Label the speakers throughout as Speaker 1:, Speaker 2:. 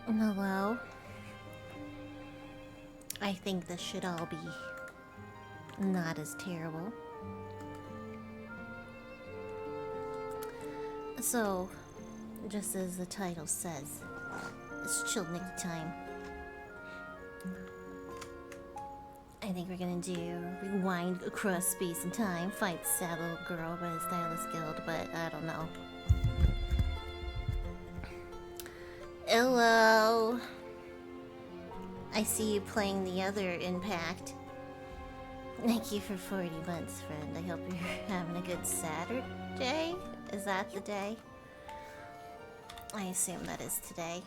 Speaker 1: Hello? I think this should all be not as terrible. So, just as the title says, it's Chill Nikki time. I think we're gonna do rewind across space and time, fight the sad little girl by the Stylist Guild, but I don't know. Hello! I see you playing the other Impact. Thank you for 40 months, friend. I hope you're having a good Saturday? Is that the day? I assume that is today.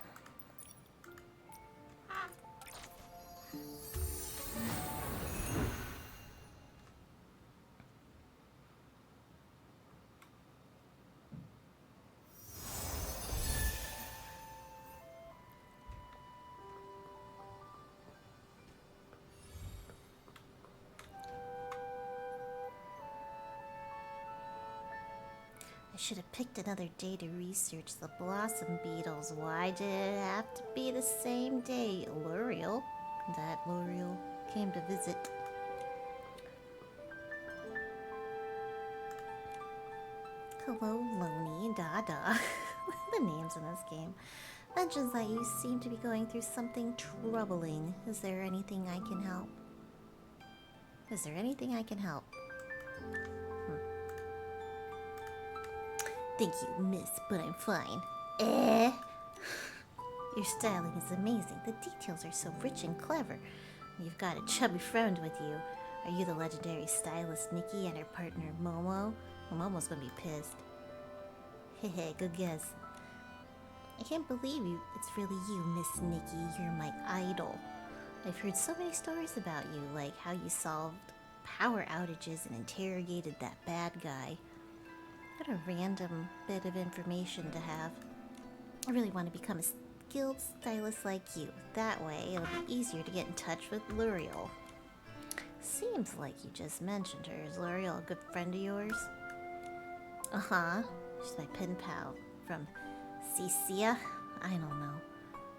Speaker 1: I should have picked another day to research the blossom beetles. Why did it have to be the same day? L'Oreal. That L'Oreal came to visit. Hello, Loney, Dada. The names in this game. Mentions that you seem to be going through something troubling. Is there anything I can help? Is there anything I can help? Thank you, miss, but I'm fine. Your styling is amazing. The details are so rich and clever. You've got a chubby friend with you. Are you the legendary stylist Nikki and her partner Momo? Well, Momo's gonna be pissed. Hehe, good guess. I can't believe you. It's really you, Miss Nikki. You're my idol. I've heard so many stories about you, like how you solved power outages and interrogated that bad guy. What a random bit of information to have. I really want to become a skilled stylist like you. That way, it'll be easier to get in touch with L'Oreal. Seems like you just mentioned her. Is L'Oreal a good friend of yours? Uh-huh. She's my pen pal from Cicia. I don't know.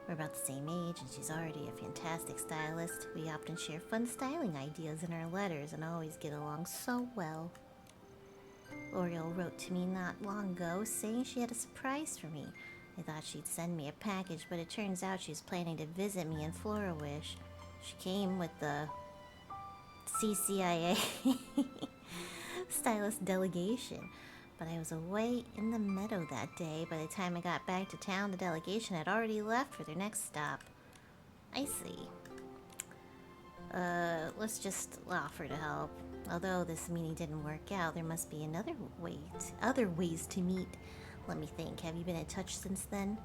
Speaker 1: We're about the same age, and she's already a fantastic stylist. We often share fun styling ideas in our letters and always get along so well. L'Oreal wrote to me not long ago saying she had a surprise for me. I thought she'd send me a package, but it turns out she was planning to visit me in Flora-Wish. She came with the CCIA stylist delegation, but I was away in the meadow that day. By the time I got back to town, the delegation had already left for their next stop. I see. Let's just offer to help. Although this meeting didn't work out, there must be other ways to meet. Let me think. Have you been in touch since then?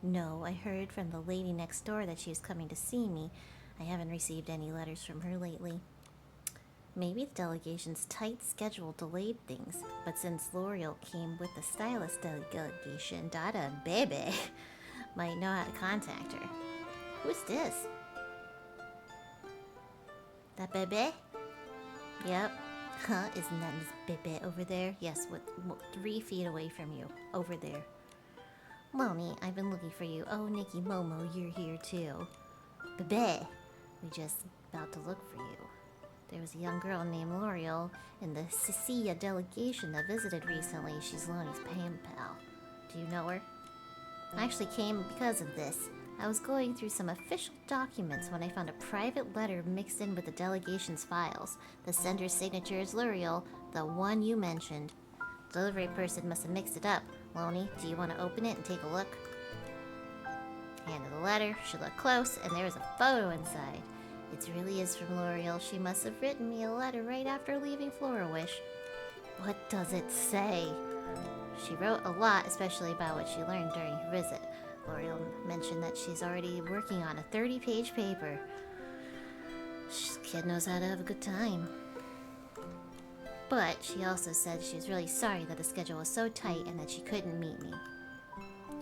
Speaker 1: No, I heard from the lady next door that she was coming to see me. I haven't received any letters from her lately. Maybe the delegation's tight schedule delayed things, but since L'Oreal came with the stylist delegation, Dada and Bebe might know how to contact her. Who's this? That Bebe? Yep. Huh? Isn't that Miss Bebe over there? Yes, 3 feet away from you. Over there. Loney, I've been looking for you. Oh, Nikki, Momo, you're here too. Bebe! We just about to look for you. There was a young girl named L'Oreal in the Cicia delegation that visited recently. She's Loney's pen pal. Do you know her? I actually came because of this. I was going through some official documents when I found a private letter mixed in with the delegation's files. The sender's signature is L'Oreal, the one you mentioned. The delivery person must have mixed it up. Loney, do you want to open it and take a look? Handed the letter. She looked close, and there was a photo inside. It really is from L'Oreal. She must have written me a letter right after leaving Flora-Wish. What does it say? She wrote a lot, especially about what she learned during her visit. L'Oreal mentioned that she's already working on a 30-page paper. This kid knows how to have a good time. But she also said she was really sorry that the schedule was so tight and that she couldn't meet me.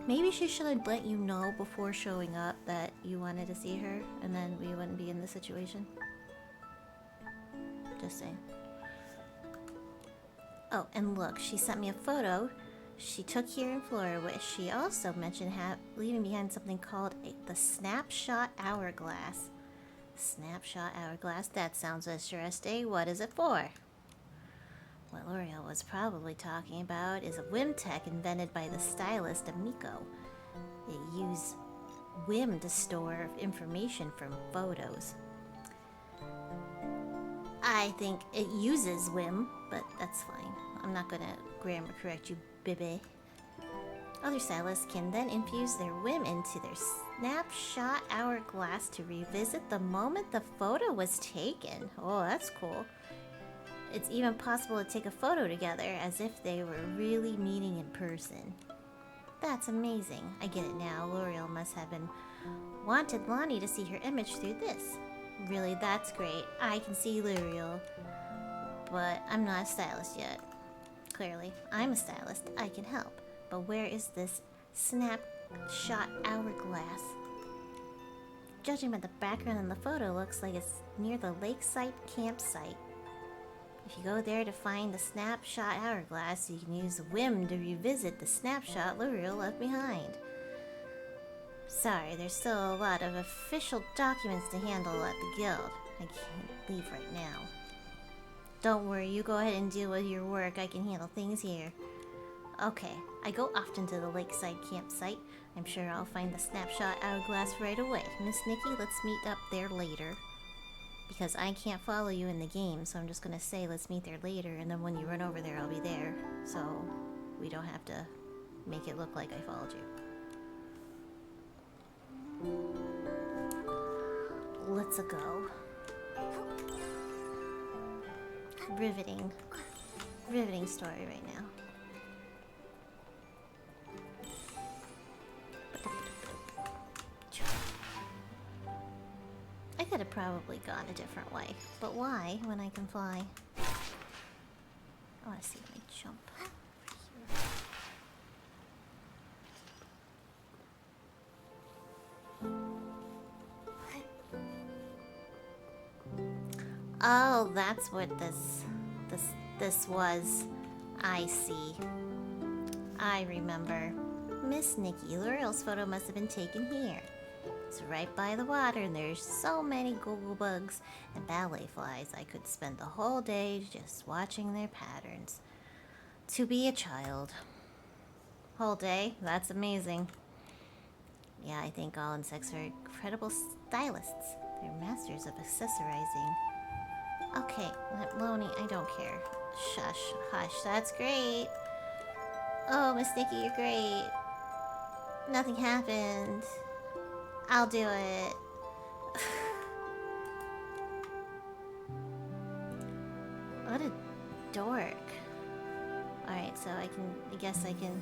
Speaker 1: Maybe she should have let you know before showing up that you wanted to see her, and then we wouldn't be in this situation. Just saying. Oh, and look, she sent me a photo she took here in Florida, which she also mentioned leaving behind something called the Snapshot Hourglass. Snapshot Hourglass? That sounds interesting. What is it for? What L'Oreal was probably talking about is a whim tech invented by the stylist Amico. It used whim to store information from photos. I think it uses whim, but that's fine. I'm not gonna grammar correct you, baby. Other stylists can then infuse their whim into their snapshot hourglass to revisit the moment the photo was taken. Oh, that's cool. It's even possible to take a photo together as if they were really meeting in person. That's amazing. I get it now. L'Oreal must have been wanted Lonnie to see her image through this. Really, that's great. I can see L'Oreal, but I'm not a stylist yet. Clearly, I'm a stylist. I can help. But where is this snapshot hourglass? Judging by the background in the photo, looks like it's near the lakeside campsite. If you go there to find the snapshot hourglass, you can use whim to revisit the snapshot L'Oreal left behind. Sorry, there's still a lot of official documents to handle at the guild. I can't leave right now. Don't worry, you go ahead and deal with your work. I can handle things here. Okay, I go often to the lakeside campsite. I'm sure I'll find the snapshot hourglass right away. Miss Nikki, let's meet up there later. Because I can't follow you in the game, so I'm just gonna say let's meet there later, and then when you run over there, I'll be there. So we don't have to make it look like I followed you. Let's go. Riveting story right now. I could have probably gone a different way, but why when I can fly? I want to see if I jump over here. Oh, that's what this was. I see. I remember. Miss Nikki, L'Oreal's photo must have been taken here. It's right by the water, and there's so many Google bugs and ballet flies. I could spend the whole day just watching their patterns. To be a child. Whole day? That's amazing. Yeah, I think all insects are incredible stylists. They're masters of accessorizing. Okay, Lonnie, I don't care. Shush, hush, that's great. Oh, Miss Nikki, you're great. Nothing happened. I'll do it. What a dork. Alright, so I guess I can...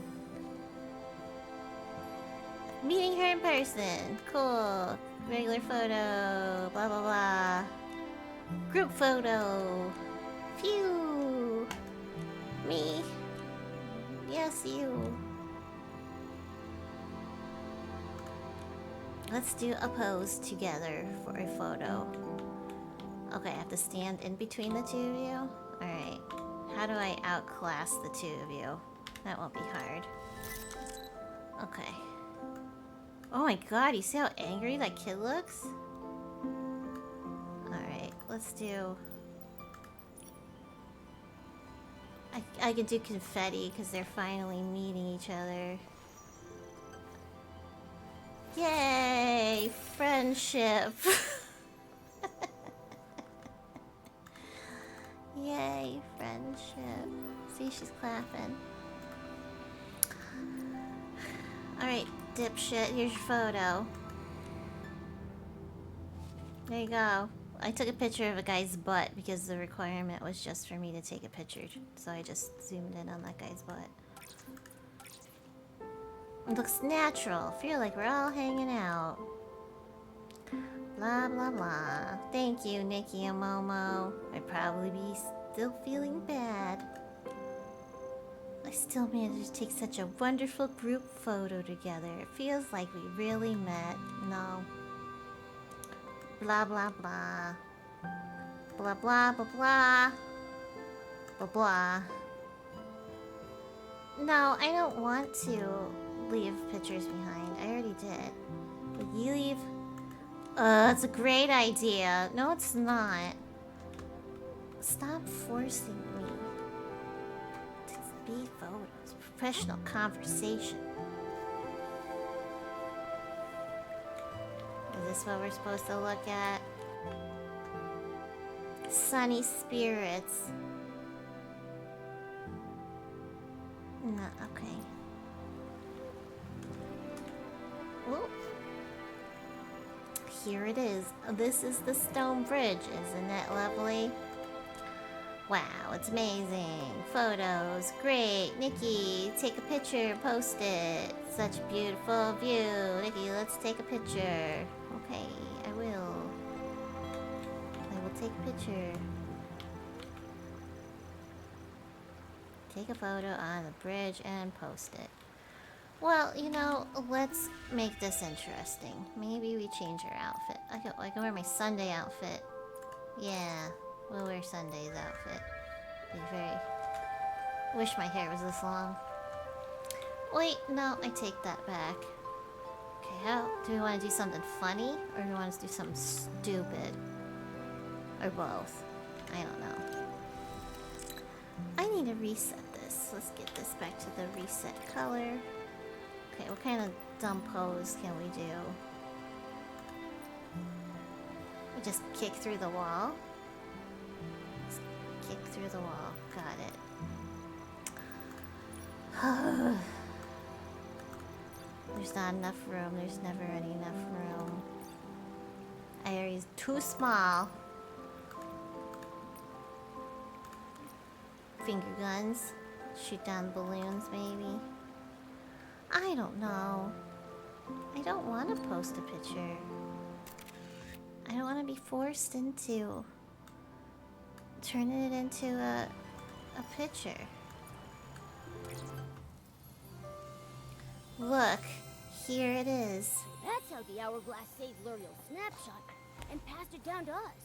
Speaker 1: Meeting her in person. Cool. Regular photo. Blah, blah, blah. Group photo. Phew. Me. Yes, you. Let's do a pose together for a photo. Okay, I have to stand in between the two of you? Alright. How do I outclass the two of you? That won't be hard. Okay. Oh my god, you see how angry that kid looks? Alright, let's do... I can do confetti because they're finally meeting each other. Yay! Friendship! Yay, friendship. See, she's clapping. Alright, dipshit, here's your photo. There you go. I took a picture of a guy's butt because the requirement was just for me to take a picture. So I just zoomed in on that guy's butt. It looks natural. Feel like we're all hanging out. Blah, blah, blah. Thank you, Nikki and Momo. I'd probably be still feeling bad. I still managed to take such a wonderful group photo together. It feels like we really met. No. Blah, blah, blah. Blah, blah, blah, blah. Blah, blah. No, I don't want to leave pictures behind. I already did. Will you leave? It's a great idea. No, it's not. Stop forcing me to be photos. Professional conversation. Is this what we're supposed to look at? Sunny spirits. No, okay. Whoop. Here it is. This is the stone bridge. Isn't it lovely? Wow, it's amazing. Photos, great. Nikki, take a picture, post it. Such a beautiful view. Nikki, let's take a picture. Okay, I will. I will take a picture. Take a photo on the bridge and post it. Well, you know, let's make this interesting. Maybe we change our outfit. I can wear my Sunday outfit. Yeah, we'll wear Sunday's outfit. Be very... Wish my hair was this long. Wait, no, I take that back. Okay, how... Do we want to do something funny? Or do we want to do something stupid? Or both? I don't know. I need to reset this. Let's get this back to the reset color. Okay, what kind of dumb pose can we do? We just kick through the wall. Just kick through the wall. Got it. There's not enough room. There's never any enough room. Area's too small. Finger guns. Shoot down balloons, maybe. I don't know. I don't want to post a picture. I don't want to be forced into turning it into a picture. Look, here it is.
Speaker 2: That's how the hourglass saved L'Oreal's snapshot and passed it down to us.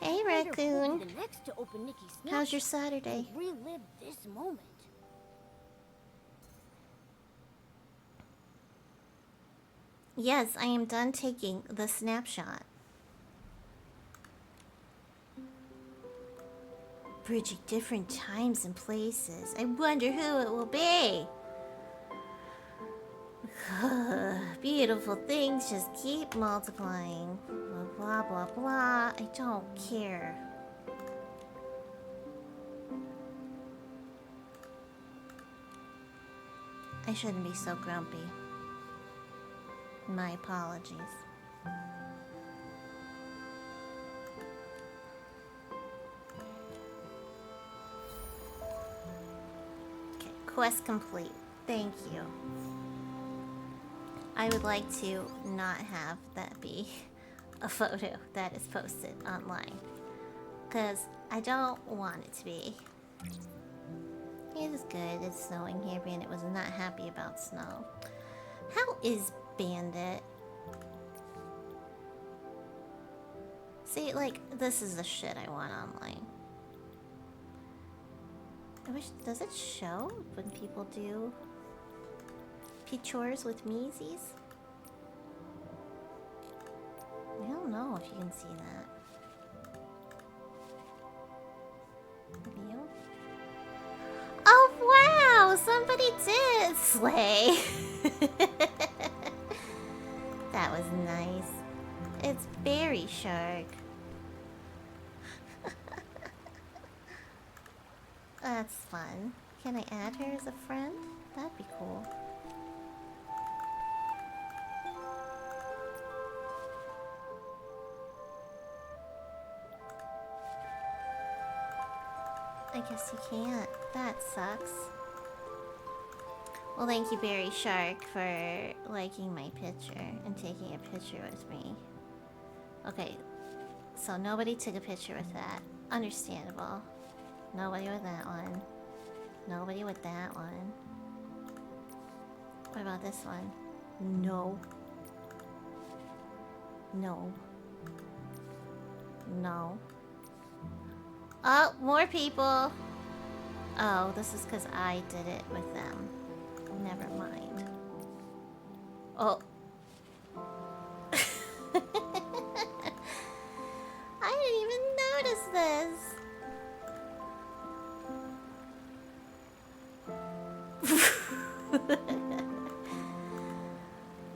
Speaker 1: Hey, Raccoon.
Speaker 2: The next to open Nikki's
Speaker 1: How's your Saturday?
Speaker 2: Relive this moment.
Speaker 1: Yes, I am done taking the snapshot. Bridging different times and places. I wonder who it will be. Beautiful things just keep multiplying. Blah, blah, blah. I don't care. I shouldn't be so grumpy. My apologies. Okay, quest complete. Thank you. I would like to not have that be a photo that is posted online. Because I don't want it to be. It is good. It's snowing here. Bandit was not happy about snow. How is Bandit? See, like, this is the shit I want online. I wish, does it show when people do pictures with Meezies? I don't know if you can see that. View? Oh wow! Somebody did slay! That was nice. It's Berry Shark. That's fun. Can I add her as a friend? That'd be cool. I guess you can't. That sucks. Well, thank you, Berry Shark, for liking my picture and taking a picture with me. Okay, so nobody took a picture with that. Understandable. Nobody with that one. Nobody with that one. What about this one? No. No. No. Oh, more people. Oh, this is because I did it with them. Never mind. Oh. I didn't even notice this.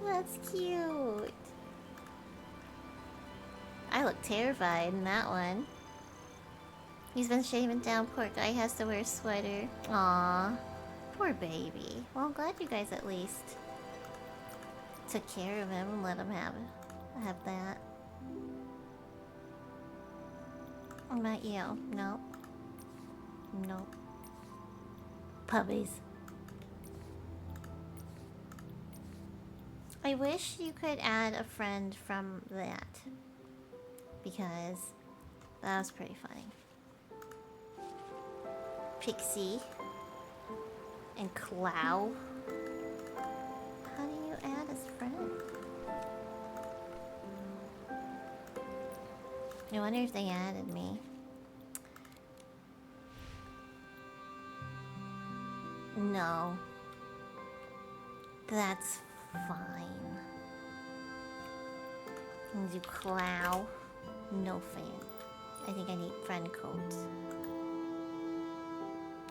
Speaker 1: That's cute. I look terrified in that one. He's been shaving down. Poor guy has to wear a sweater. Aww. Poor baby. Well, I'm glad you guys at least took care of him and let him have that. What about you? No. No. Puppies. I wish you could add a friend from that. Because that was pretty funny. Pixie. And Clow. How do you add as friend? I wonder if they added me. No. That's fine. I'll do Clow. No fan. I think I need friend codes.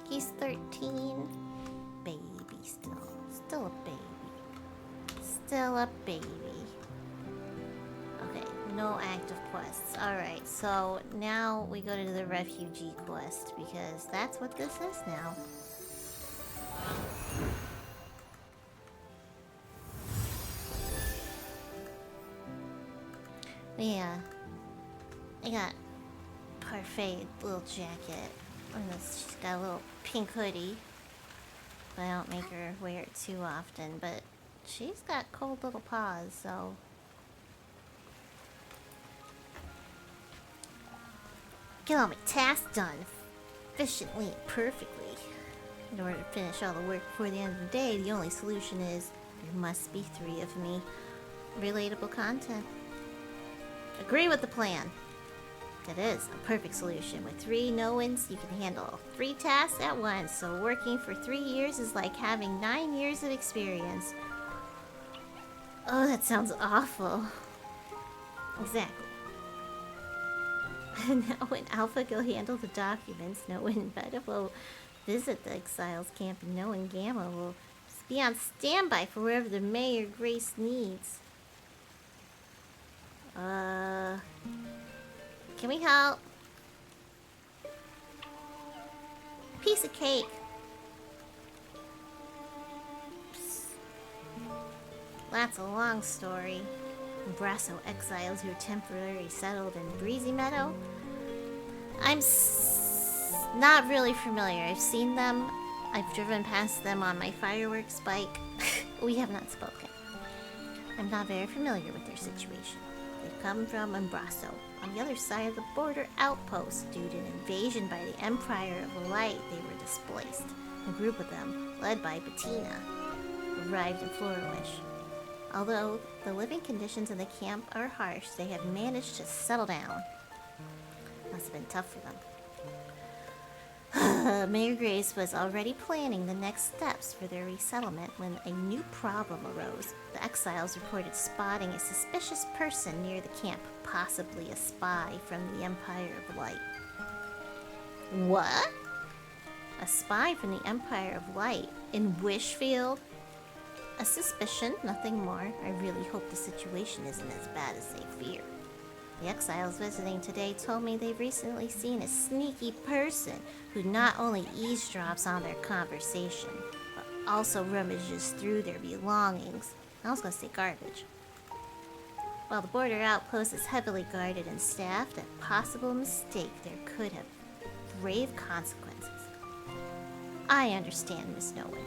Speaker 1: He's 13. Baby still. Still a baby. Still a baby. Okay, no active quests. Alright, so now we go to the refugee quest because that's what this is now. Yeah. I got Parfait little jacket. And she's got a little pink hoodie. But I don't make her wear it too often. But she's got cold little paws, so... Get all my tasks done efficiently and perfectly. In order to finish all the work before the end of the day, the only solution is there must be 3 of me. Relatable content. Agree with the plan. It is a perfect solution. With 3 no-wins, you can handle 3 tasks at once. So working for 3 years is like having 9 years of experience. Oh, that sounds awful. Exactly. Now when Alpha will handle the documents, no one Beta will visit the Exiles camp, and no one Gamma will just be on standby for wherever the Mayor Grace needs. Can we help? Piece of cake. Psst. That's a long story. Brasso exiles who temporarily settled in Breezy Meadow. I'm not really familiar. I've seen them. I've driven past them on my fireworks bike. We have not spoken. I'm not very familiar with their situation. They've come from Embrasso, on the other side of the border outpost. Due to an invasion by the Empire of Light, they were displaced. A group of them, led by Bettina, arrived in Floriwish. Although the living conditions in the camp are harsh, they have managed to settle down. Must have been tough for them. Mayor Grace was already planning the next steps for their resettlement when a new problem arose. The exiles reported spotting a suspicious person near the camp, possibly a spy from the Empire of Light. What? A spy from the Empire of Light in Wishfield? A suspicion, nothing more. I really hope the situation isn't as bad as they fear. The exiles visiting today told me they've recently seen a sneaky person who not only eavesdrops on their conversation, but also rummages through their belongings. I was gonna say garbage. While the border outpost is heavily guarded and staffed, a possible mistake there could have grave consequences. I understand, Miss Nolan.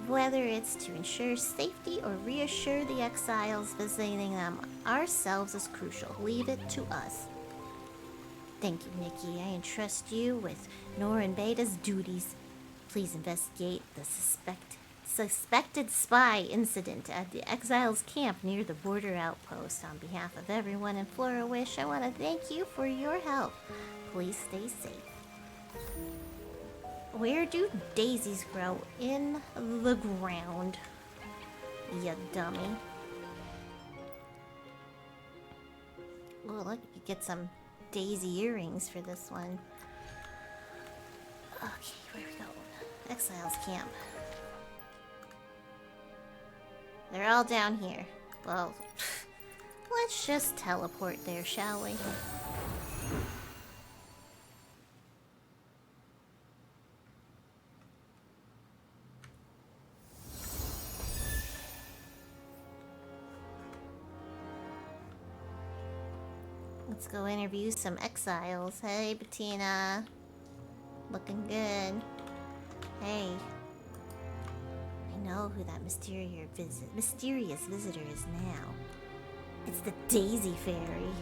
Speaker 1: Whether it's to ensure safety or reassure the exiles visiting them ourselves is crucial. Leave it to us. Thank you, Nikki. I entrust you with Norin Beta's duties. Please investigate the suspected spy incident at the exiles camp near the border outpost. On behalf of everyone in Floriwish, I want to thank you for your help. Please stay safe. Where do daisies grow? In the ground. You dummy. Oh, look, you get some daisy earrings for this one. Okay, where we go? Exiles camp. They're all down here. Well, let's just teleport there, shall we? Let's go interview some exiles. Hey, Bettina. Looking good. Hey. I know who that mysterious visitor is now. It's the Daisy Fairy.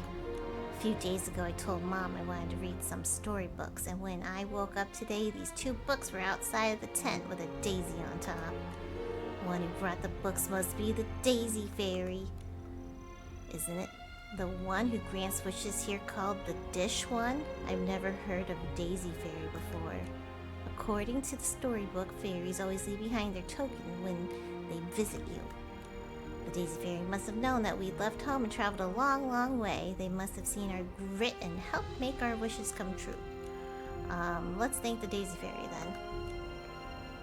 Speaker 1: A few days ago I told Mom I wanted to read some storybooks, and when I woke up today, these 2 books were outside of the tent with a daisy on top. The one who brought the books must be the Daisy Fairy. Isn't it the one who grants wishes here called the Dish One? I've never heard of a Daisy Fairy before. According to the storybook, fairies always leave behind their token when they visit you. The Daisy Fairy must have known that we'd left home and traveled a long, long way. They must have seen our grit and helped make our wishes come true. Let's thank the Daisy Fairy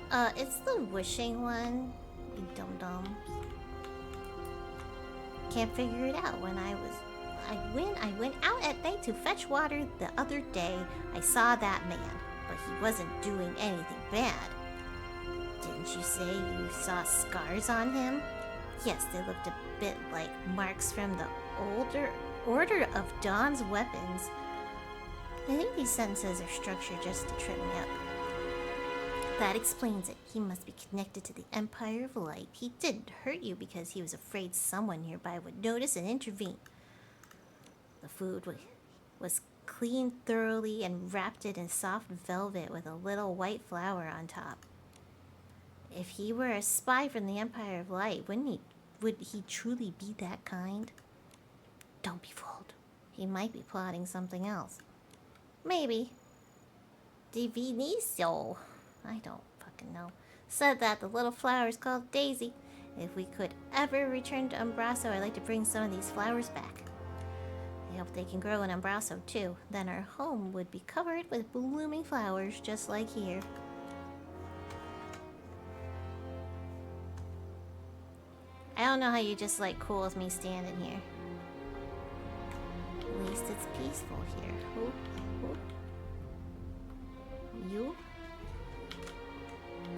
Speaker 1: then. It's the wishing one, you dum-dums. Can't figure it out. When I went out at night to fetch water the other day, I saw that man, but he wasn't doing anything bad. Didn't you say you saw scars on him? Yes, they looked a bit like marks from the older Order of Dawn's weapons. I think these sentences are structured just to trip me up. That explains it. He must be connected to the Empire of Light. He didn't hurt you because he was afraid someone nearby would notice and intervene. The food was cleaned thoroughly and wrapped it in soft velvet with a little white flower on top. If he were a spy from the Empire of Light, would he truly be that kind? Don't be fooled. He might be plotting something else. Maybe. Divinicio, I don't fucking know, said that the little flower is called Daisy. If we could ever return to Umbraso, I'd like to bring some of these flowers back. I hope they can grow in Umbraso too. Then our home would be covered with blooming flowers just like here. I don't know how you just like cool with me standing here. At least it's peaceful here. Who? You?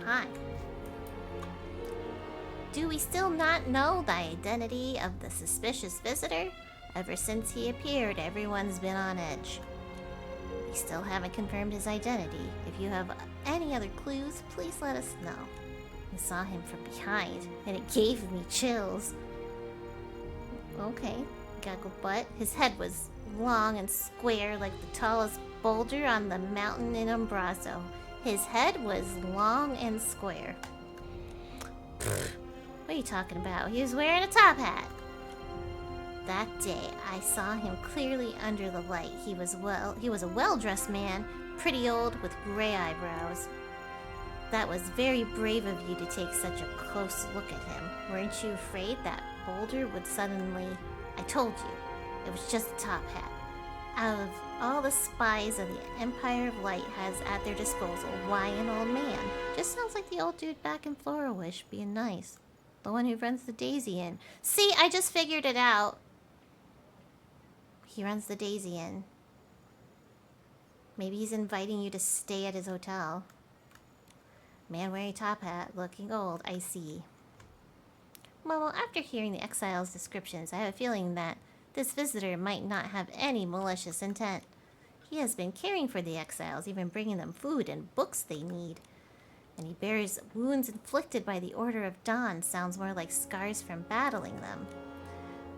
Speaker 1: Hi. Do we still not know the identity of the suspicious visitor? Ever since he appeared, everyone's been on edge. We still haven't confirmed his identity. If you have any other clues, please let us know. I saw him from behind, and it gave me chills. Okay, gaggle butt. His head was long and square like the tallest boulder on the mountain in Umbraso. His head was long and square. What are you talking about? He was wearing a top hat. That day, I saw him clearly under the light. He was a well-dressed man, pretty old, with gray eyebrows. That was very brave of you to take such a close look at him. Weren't you afraid that boulder would suddenly... I told you, it was just a top hat. Out of all the spies of the Empire of Light has at their disposal, why an old man? Just sounds like the old dude back in Floriwish being nice. The one who runs the Daisy Inn. See, I just figured it out. He runs the Daisy Inn. Maybe he's inviting you to stay at his hotel. Man wearing top hat, looking old, I see. Well, after hearing the exiles' descriptions, I have a feeling that this visitor might not have any malicious intent. He has been caring for the exiles, even bringing them food and books they need. And he bears wounds inflicted by the Order of Dawn. Sounds more like scars from battling them.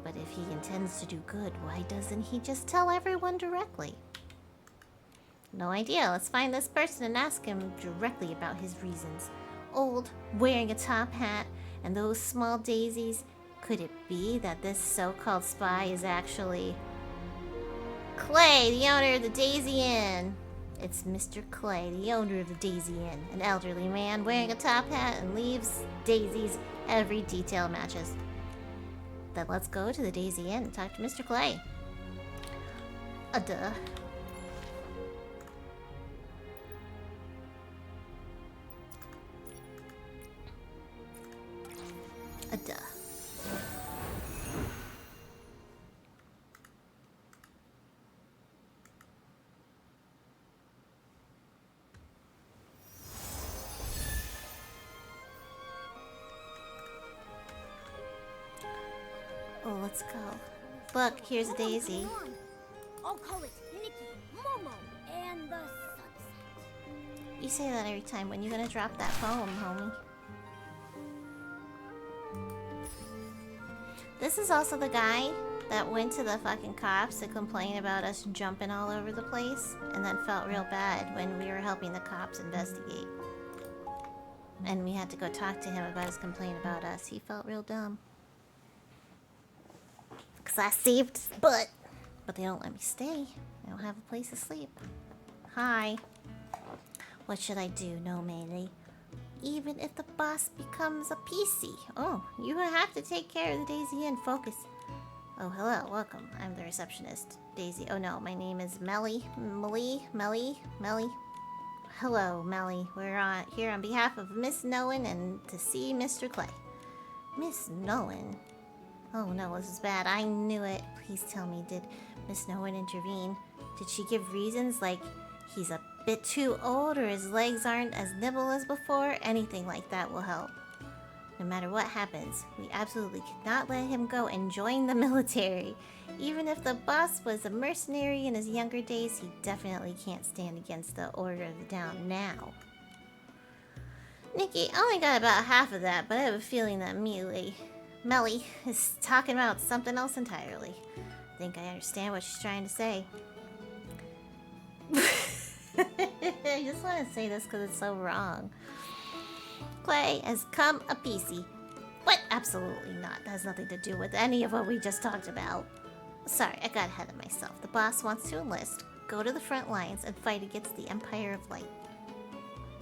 Speaker 1: But if he intends to do good, why doesn't he just tell everyone directly? No idea. Let's find this person and ask him directly about his reasons. Old, wearing a top hat, and those small daisies. Could it be that this so-called spy is actually... Clay, the owner of the Daisy Inn. It's Mr. Clay, the owner of the Daisy Inn. An elderly man wearing a top hat and leaves daisies. Every detail matches. Then let's go to the Daisy Inn and talk to Mr. Clay. Duh. Duh. Oh, let's go. Look, here's a daisy.
Speaker 2: I'll call it Nikki, Momo, and the sunset.
Speaker 1: You say that every time. When you gonna drop that poem, homie? This is also the guy that went to the fucking cops to complain about us jumping all over the place and then felt real bad when we were helping the cops investigate. And we had to go talk to him about his complaint about us. He felt real dumb. Because I saved his butt. But they don't let me stay. I don't have a place to sleep. Hi. What should I do? No melee. Even if the boss becomes a PC. Oh, you have to take care of the Daisy Inn. Focus. Oh, hello. Welcome. I'm the receptionist. Daisy. Oh no, my name is Melly. Melly. Hello, Melly. We're here on behalf of Miss Nolan and to see Mr. Clay. Miss Nolan? Oh no, this is bad. I knew it. Please tell me, did Miss Nolan intervene? Did she give reasons like he's a bit too old or his legs aren't as nimble as before? Anything like that will help. No matter what happens, we absolutely cannot let him go and join the military. Even if the boss was a mercenary in his younger days, he definitely can't stand against the Order of the Down now. Nikki, I only got about half of that, but I have a feeling that Melly is talking about something else entirely. I think I understand what she's trying to say. I just want to say this because it's so wrong. Clay has come a PC. What? Absolutely not. That has nothing to do with any of what we just talked about. Sorry, I got ahead of myself. The boss wants to enlist, go to the front lines, and fight against the Empire of Light.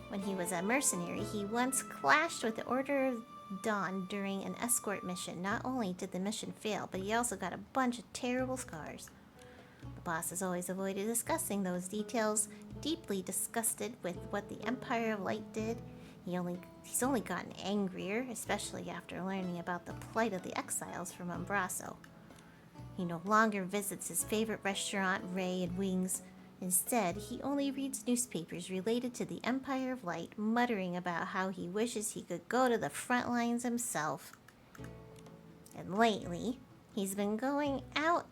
Speaker 1: When he was a mercenary, he once clashed with the Order of Dawn during an escort mission. Not only did the mission fail, but he also got a bunch of terrible scars. The boss has always avoided discussing those details, deeply disgusted with what the Empire of Light did. He's only gotten angrier, especially after learning about the plight of the exiles from Umbraso. He no longer visits his favorite restaurant, Ray and Wings. Instead, he only reads newspapers related to the Empire of Light, muttering about how he wishes he could go to the front lines himself. And lately, he's been going out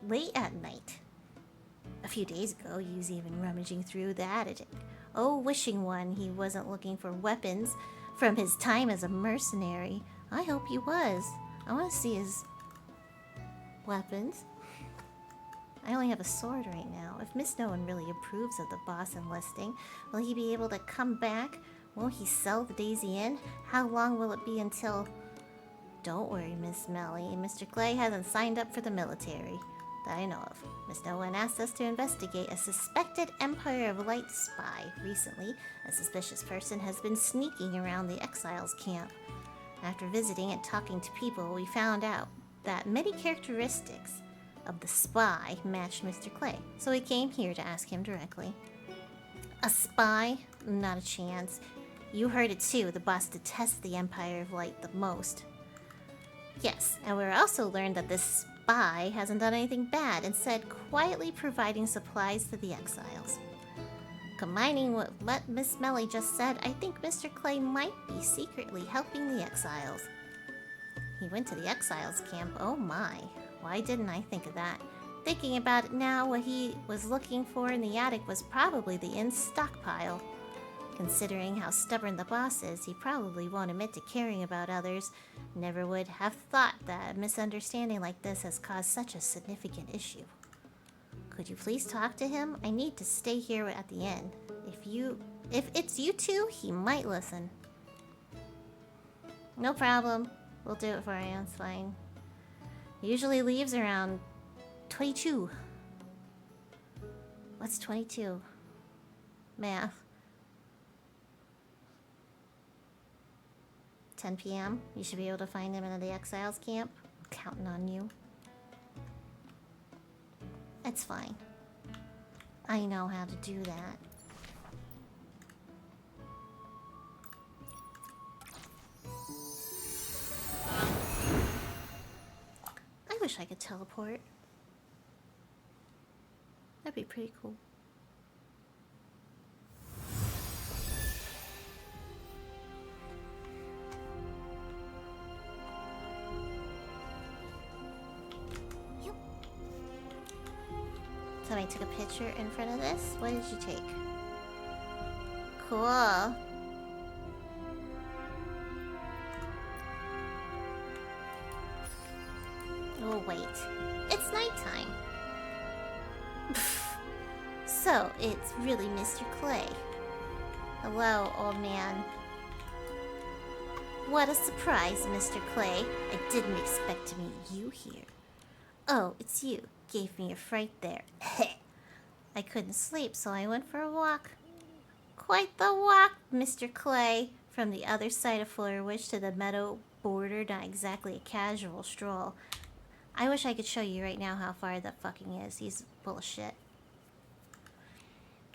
Speaker 1: late at night. A few days ago, he was even rummaging through the attic. Oh, wishing one he wasn't looking for weapons from his time as a mercenary. I hope he was. I want to see his weapons. I only have a sword right now. If Miss Nolan really approves of the boss enlisting, will he be able to come back? Won't he sell the Daisy Inn? How long will it be until... Don't worry, Miss Melly. Mr. Clay hasn't signed up for the military that I know of. Miss Nolan asked us to investigate a suspected Empire of Light spy. Recently, a suspicious person has been sneaking around the exiles camp. After visiting and talking to people, we found out that many characteristics of the spy matched Mr. Clay, so we came here to ask him directly. A spy? Not a chance. You heard it too, the boss detests the Empire of Light the most. Yes, and we also learned that this spy hasn't done anything bad, instead quietly providing supplies to the exiles. Combining what Miss Melly just said, I think Mr. Clay might be secretly helping the exiles. He went to the exiles camp, oh my. Why didn't I think of that? Thinking about it now, what he was looking for in the attic was probably the inn's stockpile. Considering how stubborn the boss is, he probably won't admit to caring about others. Never would have thought that a misunderstanding like this has caused such a significant issue. Could you please talk to him? I need to stay here at the inn. If it's you two, he might listen. No problem. We'll do it for you, it's fine. He usually leaves around 22. What's 22? Math. 10 p.m. You should be able to find him in the exiles camp. I'm counting on you. It's fine. I know how to do that. I wish I could teleport. That'd be pretty cool. Somebody took a picture in front of this? What did you take? Cool. Oh, wait. It's nighttime. So, it's really Mr. Clay. Hello, old man. What a surprise, Mr. Clay. I didn't expect to meet you here. Oh, it's you. Gave me a fright there. I couldn't sleep, so I went for a walk. Quite the walk, Mr. Clay. From the other side of Flourish to the meadow border, not exactly a casual stroll. I wish I could show you right now how far that fucking is. He's full of shit.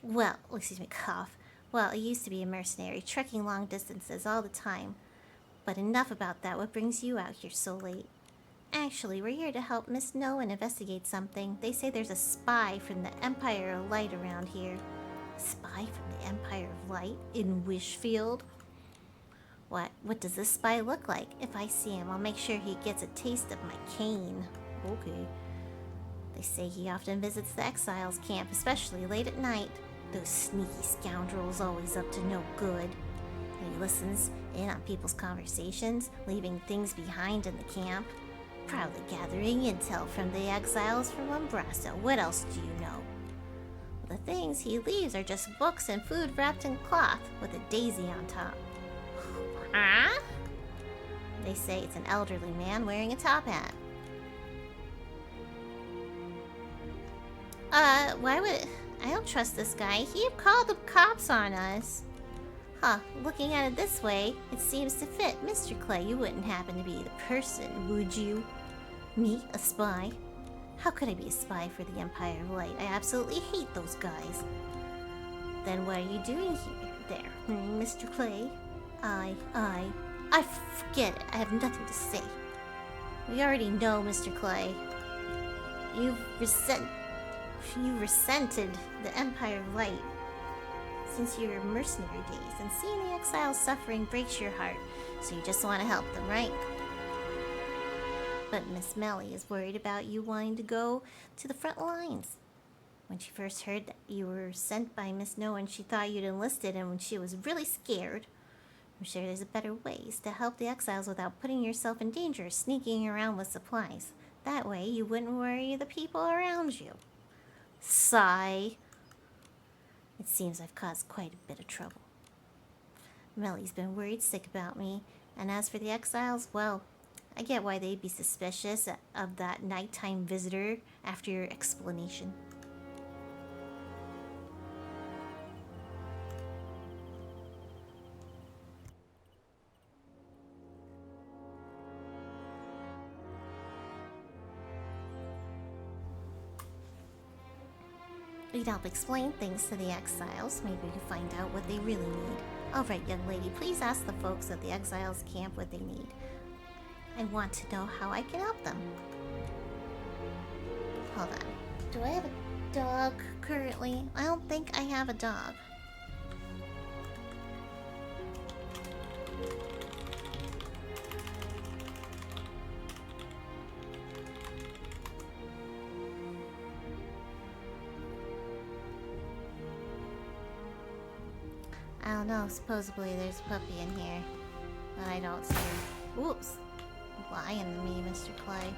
Speaker 1: Well, excuse me, cough. Well, I used to be a mercenary, trekking long distances all the time. But enough about that. What brings you out here so late? Actually, we're here to help Miss Nolan investigate something. They say there's a spy from the Empire of Light around here. Spy from the Empire of Light? In Wishfield? What does this spy look like? If I see him, I'll make sure he gets a taste of my cane. Okay. They say he often visits the exiles camp, especially late at night. Those sneaky scoundrels always up to no good. And he listens in on people's conversations, leaving things behind in the camp. Probably gathering intel from the exiles from Umbraso. What else do you know? The things he leaves are just books and food wrapped in cloth with a daisy on top. Huh? They say it's an elderly man wearing a top hat. Why would... I don't trust this guy. He'd called the cops on us. Huh, looking at it this way, it seems to fit. Mr. Clay, you wouldn't happen to be the person, would you? Me, a spy? How could I be a spy for the Empire of Light? I absolutely hate those guys. Then what are you doing there, Mr. Clay? I forget it. I have nothing to say. We already know, Mr. Clay. You resented the Empire of Light since your mercenary days, and seeing the exiles suffering breaks your heart, so you just want to help them, right? But Miss Melly is worried about you wanting to go to the front lines. When she first heard that you were sent by Miss Nolan, she thought you'd enlisted, and when she was really scared. I'm sure there's better ways to help the exiles without putting yourself in danger or sneaking around with supplies. That way, you wouldn't worry the people around you. Sigh. It seems I've caused quite a bit of trouble. Melly's been worried sick about me, and as for the exiles, well, I get why they'd be suspicious of that nighttime visitor after your explanation. We'd help explain things to the exiles. Maybe we can find out what they really need. Alright, young lady, please ask the folks at the exiles camp what they need. I want to know how I can help them. Hold on. Do I have a dog currently? I don't think I have a dog. I don't know, supposedly there's a puppy in here, but I don't see her. Oops. Lying to me, Mr. Clay.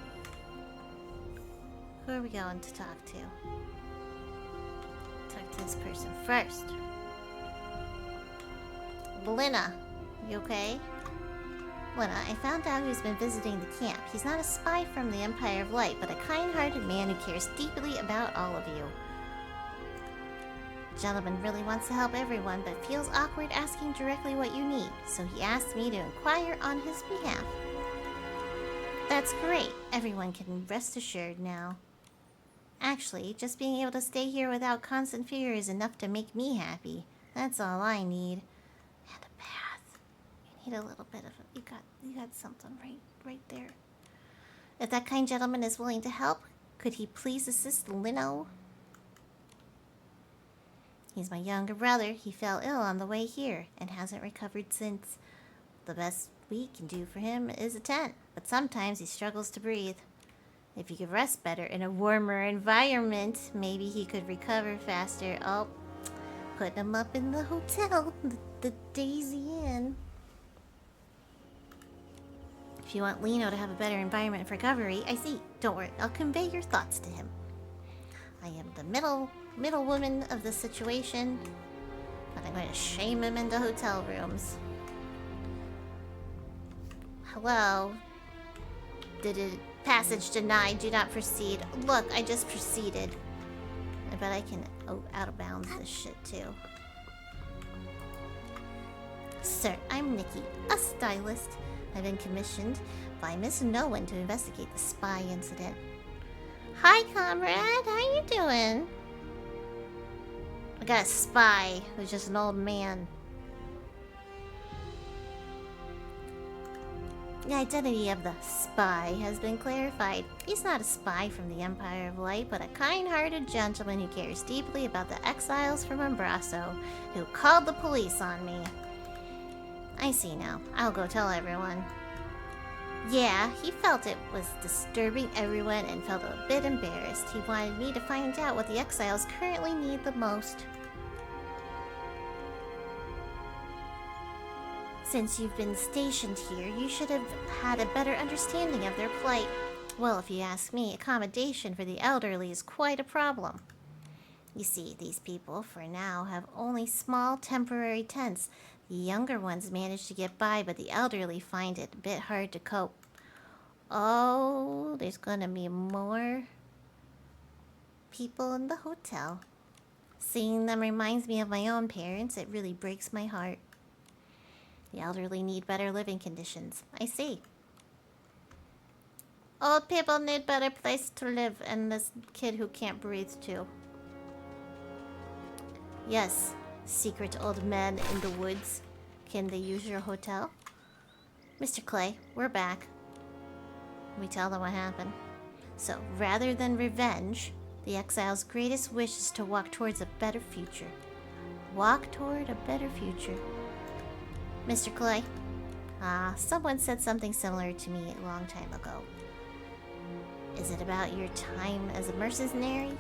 Speaker 1: Who are we going to talk to? Talk to this person first. Belinda, you okay? Belinda, I found out who's been visiting the camp. He's not a spy from the Empire of Light, but a kind-hearted man who cares deeply about all of you. Gentleman really wants to help everyone, but feels awkward asking directly what you need, so he asked me to inquire on his behalf. That's great. Everyone can rest assured now. Actually, just being able to stay here without constant fear is enough to make me happy. That's all I need. And a bath. You need a little bit of it. You got something right there. If that kind gentleman is willing to help, could he please assist Lino? He's my younger brother. He fell ill on the way here and hasn't recovered since. The best we can do for him is a tent, but sometimes he struggles to breathe. If he could rest better in a warmer environment, maybe he could recover faster. Oh, put him up in the hotel, the Daisy Inn. If you want Lino to have a better environment for recovery, I see. Don't worry, I'll convey your thoughts to him. I am the middle woman of the situation, but I'm going to shame him into hotel rooms. Hello? Did it passage denied? Do not proceed. Look, I just proceeded. I bet I can out of bounds this shit too. Sir, I'm Nikki, a stylist. I've been commissioned by Miss Nolan to investigate the spy incident. Hi, comrade. How you doing? I got a spy who's just an old man. The identity of the spy has been clarified. He's not a spy from the Empire of Light, but a kind-hearted gentleman who cares deeply about the exiles from Umbraso, who called the police on me. I see now. I'll go tell everyone. Yeah, he felt it was disturbing everyone and felt a bit embarrassed. He wanted me to find out what the exiles currently need the most. Since you've been stationed here, you should have had a better understanding of their plight. Well, if you ask me, accommodation for the elderly is quite a problem. You see, these people, for now, have only small temporary tents. The younger ones manage to get by, but the elderly find it a bit hard to cope. Oh, there's gonna be more people in the hotel. Seeing them reminds me of my own parents. It really breaks my heart. The elderly need better living conditions. I see. Old people need better place to live, and this kid who can't breathe too. Yes, secret old men in the woods. Can they use your hotel? Mr. Clay, we're back. We tell them what happened. So, rather than revenge, the exile's greatest wish is to walk towards a better future. Walk toward a better future. Mr. Clay? Someone said something similar to me a long time ago. Is it about your time as a mercenary?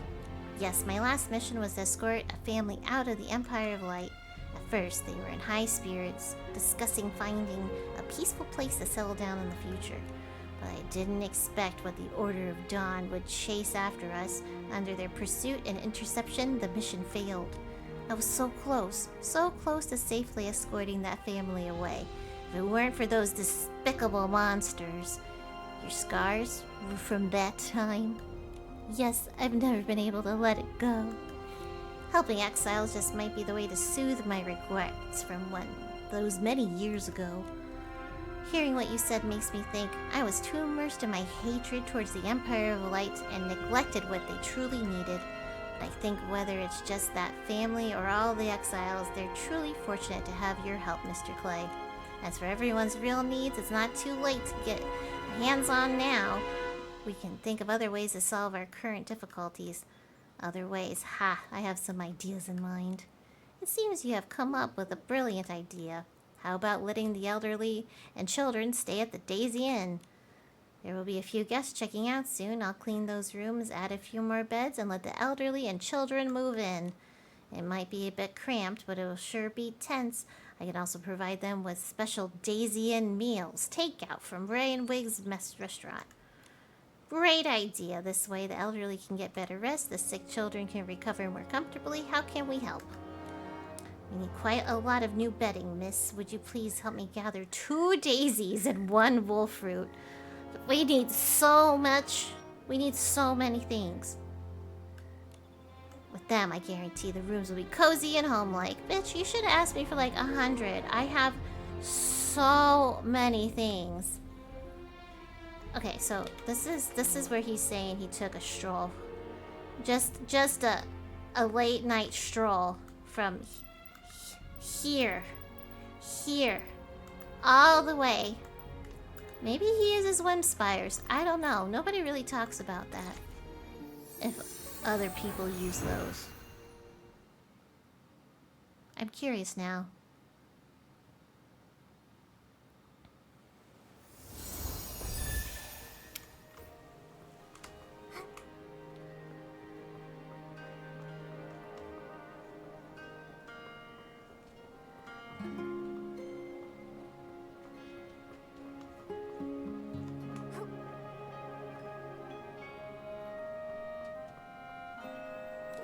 Speaker 1: Yes, my last mission was to escort a family out of the Empire of Light. At first, they were in high spirits, discussing finding a peaceful place to settle down in the future. But I didn't expect what the Order of Dawn would chase after us. Under their pursuit and interception, the mission failed. I was so close to safely escorting that family away. If it weren't for those despicable monsters. Your scars were from that time. Yes, I've never been able to let it go. Helping exiles just might be the way to soothe my regrets from those many years ago. Hearing what you said makes me think I was too immersed in my hatred towards the Empire of Light and neglected what they truly needed. But I think whether it's just that family or all the exiles, they're truly fortunate to have your help, Mr. Clay. As for everyone's real needs, it's not too late to get hands-on now. We can think of other ways to solve our current difficulties. Other ways. I have some ideas in mind. It seems you have come up with a brilliant idea. How about letting the elderly and children stay at the Daisy Inn? There will be a few guests checking out soon. I'll clean those rooms, add a few more beds, and let the elderly and children move in. It might be a bit cramped, but it will sure be tense. I can also provide them with special Daisy Inn meals, takeout from Ray and Wig's mess restaurant. Great idea. This way the elderly can get better rest, the sick children can recover more comfortably. How can we help? We need quite a lot of new bedding, miss. Would you please help me gather 2 daisies and 1 wolf root? We need so much. We need so many things. With them, I guarantee the rooms will be cozy and home-like. Bitch, you should have asked me for like 100. I have so many things. Okay, so this is where he's saying he took a stroll. Just a late night stroll from here, all the way. Maybe he uses wind spires. I don't know. Nobody really talks about that. If other people use those. I'm curious now.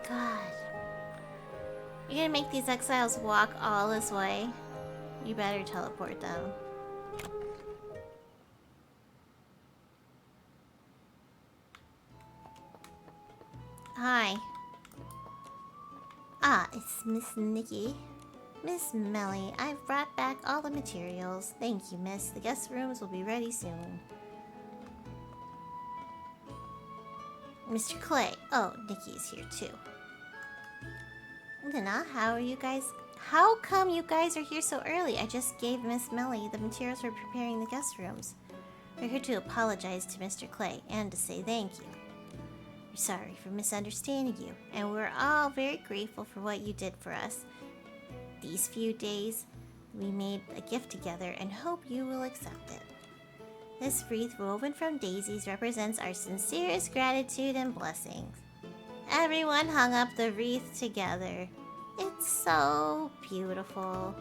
Speaker 1: God. You're gonna make these exiles walk all this way? You better teleport them. Hi. Ah, it's Miss Nikki. Miss Melly, I've brought back all the materials. Thank you, miss. The guest rooms will be ready soon. Mr. Clay. Oh, Nikki's here too. Lina, how come you guys are here so early? I just gave Miss Melly the materials for preparing the guest rooms. We're here to apologize to Mr. Clay and to say thank you. We're sorry for misunderstanding you, and we're all very grateful for what you did for us. These few days, we made a gift together and hope you will accept it. This wreath woven from daisies represents our sincerest gratitude and blessings. Everyone hung up the wreath together. It's so beautiful.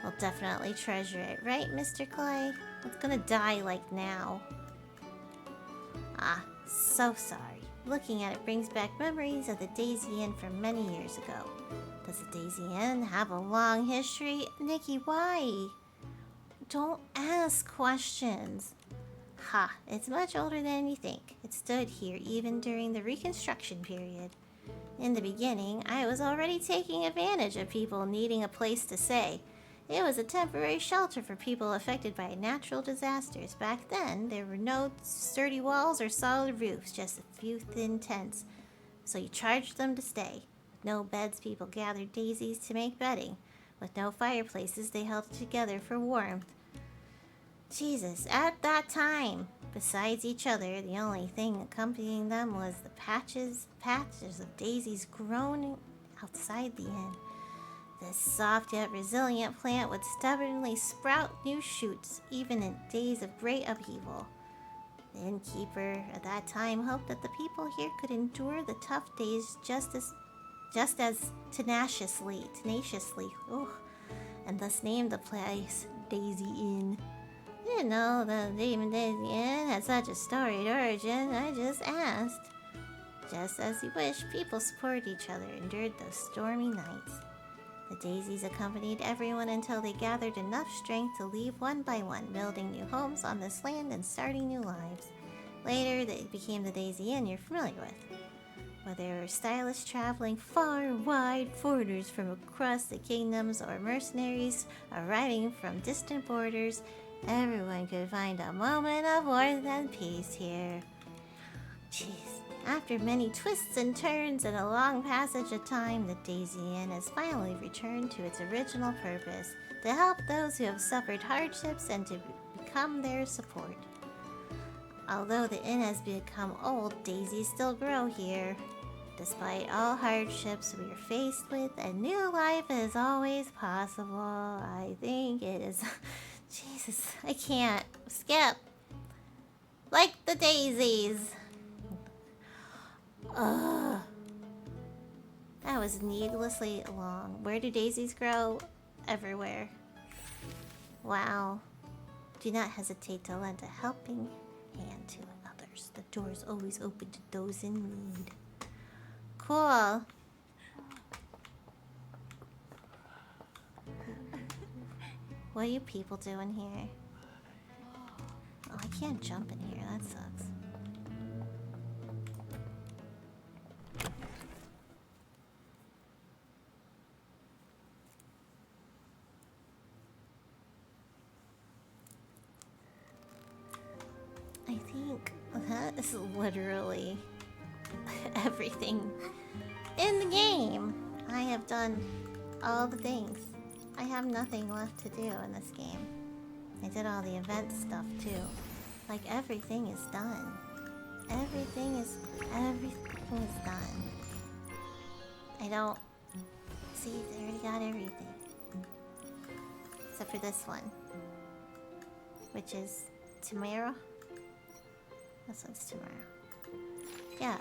Speaker 1: We'll definitely treasure it, right, Mr. Clay? It's gonna die like now. Ah, so sorry. Looking at it brings back memories of the Daisy Inn from many years ago. Does the Daisy Inn have a long history? Nikki, why? Don't ask questions. Ha, it's much older than you think. It stood here even during the Reconstruction period. In the beginning, I was already taking advantage of people needing a place to stay. It was a temporary shelter for people affected by natural disasters. Back then, there were no sturdy walls or solid roofs, just a few thin tents. So you charged them to stay. With no beds, people gathered daisies to make bedding. With no fireplaces, they held together for warmth. Jesus, at that time, besides each other, the only thing accompanying them was the patches of daisies growing outside the inn. This soft yet resilient plant would stubbornly sprout new shoots, even in days of great upheaval. The innkeeper at that time hoped that the people here could endure the tough days just as tenaciously, and thus named the place Daisy Inn. Didn't know the name of Daisy Inn had such a storied origin. I just asked. Just as you wish, people supported each other, endured those stormy nights. The daisies accompanied everyone until they gathered enough strength to leave one by one, building new homes on this land and starting new lives. Later, they became the Daisy Inn you're familiar with. Whether they were stylists traveling far and wide, foreigners from across the kingdoms, or mercenaries arriving from distant borders, everyone could find a moment of warmth and peace here. Jeez. After many twists and turns and a long passage of time, the Daisy Inn has finally returned to its original purpose, to help those who have suffered hardships and to become their support. Although the inn has become old, daisies still grow here. Despite all hardships we are faced with, a new life is always possible. I think it is... Jesus, I can't. Skip. Like the daisies. Ugh. That was needlessly long. Where do daisies grow? Everywhere. Wow. Do not hesitate to lend a helping hand to others. The door is always open to those in need. Cool. What are you people doing here? Oh, I can't jump in here. That sucks. That is literally everything in the game. I have done all the things. I have nothing left to do in this game. I did all the event stuff too. Like everything is done. Everything is done. I don't see. I already got everything except for this one, which is tomorrow. This one's tomorrow. Yeah,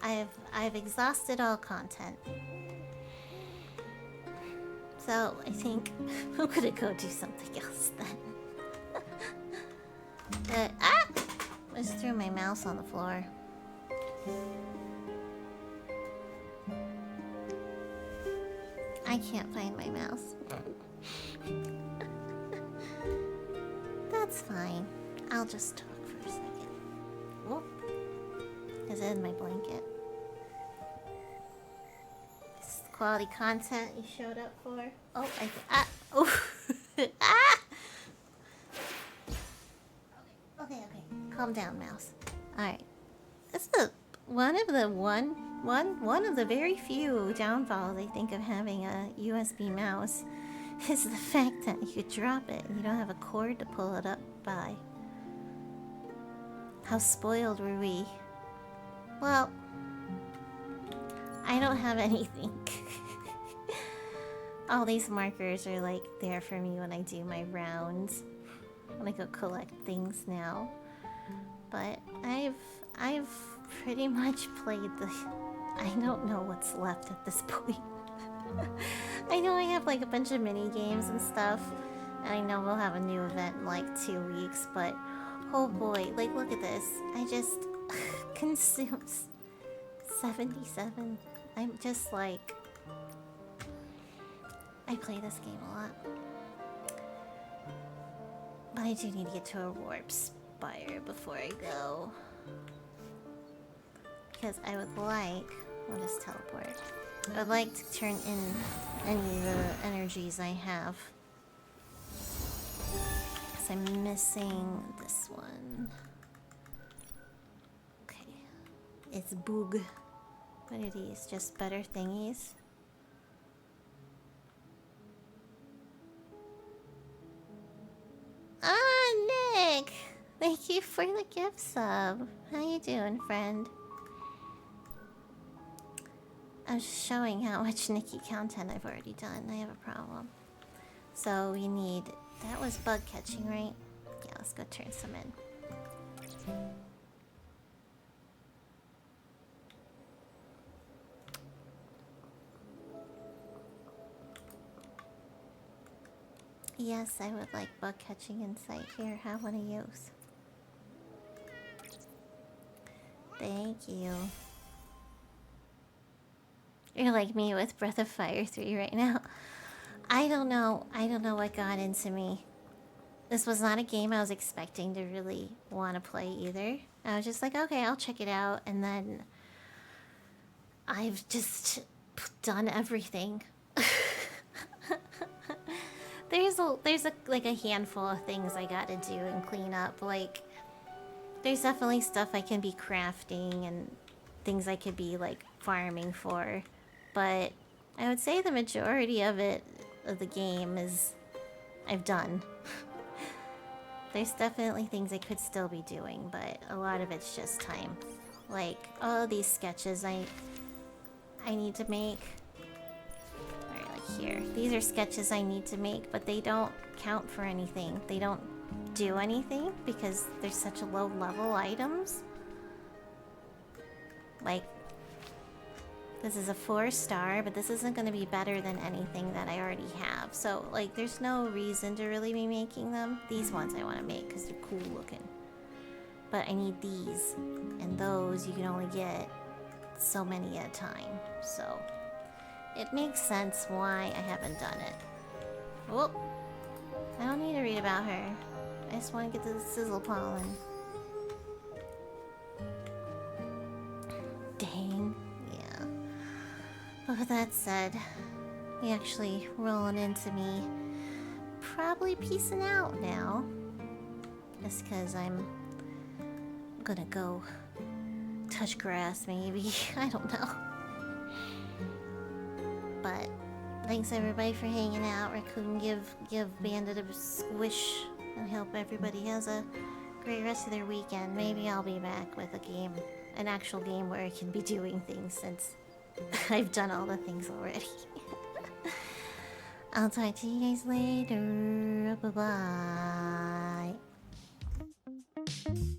Speaker 1: I've exhausted all content. So I think I'm gonna go do something else then. But I just threw my mouse on the floor. I can't find my mouse. That's fine. I'll just talk for a second. Whoop. Is it in my blanket? This is the quality content you showed up for. Oh, oh. Okay. Calm down, mouse. Alright. This is one of the very few downfalls I think of having a USB mouse is the fact that you drop it and you don't have a cord to pull it up by. How spoiled were we? Well, I don't have anything. All these markers are like there for me when I do my rounds. When I go collect things now. But I've pretty much played the... I don't know what's left at this point. I know I have like a bunch of mini games and stuff. And I know we'll have a new event in like 2 weeks, but oh boy, like look at this. I just consumed 77. I'm just like... I play this game a lot. But I do need to get to a warp spire before I go. Because I would like... I'll just teleport. I would like to turn in any of the energies I have. Because I'm missing this one. Okay. It's Boog. What are these? Just better thingies? Nick! Thank you for the gift sub. How you doing, friend? I'm just showing how much Nikki content I've already done. I have a problem. So we need... That was bug catching, right? Yeah, let's go turn some in. Yes, I would like bug catching insight here. Have one of use. Thank you. You're like me with Breath of Fire 3 right now. I don't know what got into me. This was not a game I was expecting to really want to play either. I was just like, okay, I'll check it out. And then I've just done everything. There's like a handful of things I gotta do and clean up. Like, there's definitely stuff I can be crafting and things I could be like farming for. But I would say the majority of the game is I've done. There's definitely things I could still be doing, but a lot of it's just time. Like all these sketches I need to make. Alright, like here. These are sketches I need to make, but they don't count for anything. They don't do anything because they're such low level items. Like, this is a 4-star, but this isn't going to be better than anything that I already have. So, like, there's no reason to really be making them. These ones I want to make because they're cool looking. But I need these. And those you can only get so many at a time. So, it makes sense why I haven't done it. Whoop. I don't need to read about her. I just want to get to the sizzle pollen. Dang. Yeah. But with that said, he actually rolling into me probably peacing out now. Just because I'm gonna go touch grass, maybe. I don't know. But thanks everybody for hanging out. Raccoon, give Bandit a squish and hope everybody has a great rest of their weekend. Maybe I'll be back with a game, an actual game where I can be doing things since I've done all the things already. I'll talk to you guys later. Bye bye.